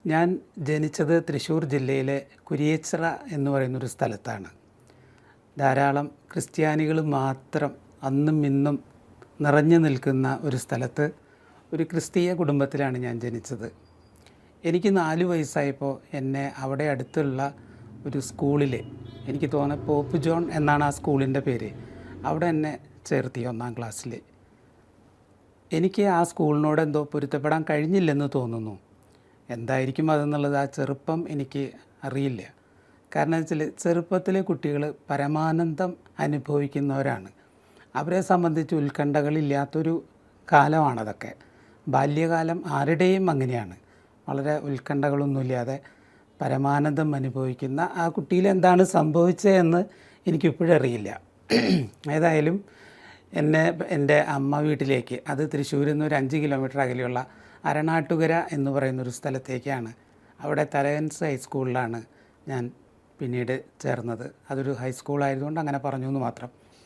ഞാൻ ജനിച്ചത് തൃശ്ശൂർ ജില്ലയിലെ കുരിയച്ചിറ എന്ന് പറയുന്നൊരു സ്ഥലത്താണ്. ധാരാളം ക്രിസ്ത്യാനികൾ മാത്രം അന്നും ഇന്നും നിറഞ്ഞു നിൽക്കുന്ന ഒരു സ്ഥലത്ത് ഒരു ക്രിസ്തീയ കുടുംബത്തിലാണ് ഞാൻ ജനിച്ചത്. എനിക്ക് 4 വയസ്സായപ്പോൾ എന്നെ അവിടെ അടുത്തുള്ള ഒരു സ്കൂളിൽ, എനിക്ക് തോന്നുന്നത് പോപ്പ് ജോൺ എന്നാണ് ആ സ്കൂളിൻ്റെ പേര്, അവിടെ എന്നെ ചേർത്തി 1ാം ക്ലാസ്സിൽ. എനിക്ക് ആ സ്കൂളിനോട് എന്തോ പൊരുത്തപ്പെടാൻ കഴിഞ്ഞില്ലെന്ന് തോന്നുന്നു. എന്തായിരിക്കും അതെന്നുള്ളത് ആ ചെറുപ്പം എനിക്ക് അറിയില്ല. കാരണം വെച്ചാൽ ചെറുപ്പത്തിലെ കുട്ടികൾ പരമാനന്ദം അനുഭവിക്കുന്നവരാണ്. അവരെ സംബന്ധിച്ച് ഉത്കണ്ഠകളില്ലാത്തൊരു കാലമാണതൊക്കെ. ബാല്യകാലം ആരുടെയും അങ്ങനെയാണ്. വളരെ ഉത്കണ്ഠകളൊന്നുമില്ലാതെ പരമാനന്ദം അനുഭവിക്കുന്ന ആ കുട്ടിയിൽ എന്താണ് സംഭവിച്ചതെന്ന് എനിക്കിപ്പോഴും അറിയില്ല. ഏതായാലും എന്നെ എൻ്റെ അമ്മ വീട്ടിലേക്ക്, അത് തൃശ്ശൂരിൽ നിന്ന് ഒരു 5 കിലോമീറ്റർ അകലെയുള്ള അരണാട്ടുകര എന്ന് പറയുന്നൊരു സ്ഥലത്തേക്കാണ്. അവിടെ തലയൻസ് ഹൈസ്കൂളിലാണ് ഞാൻ പിന്നീട് ചേർന്നത്. അതൊരു ഹൈസ്കൂളായതുകൊണ്ട് അങ്ങനെ പറഞ്ഞു എന്ന് മാത്രം.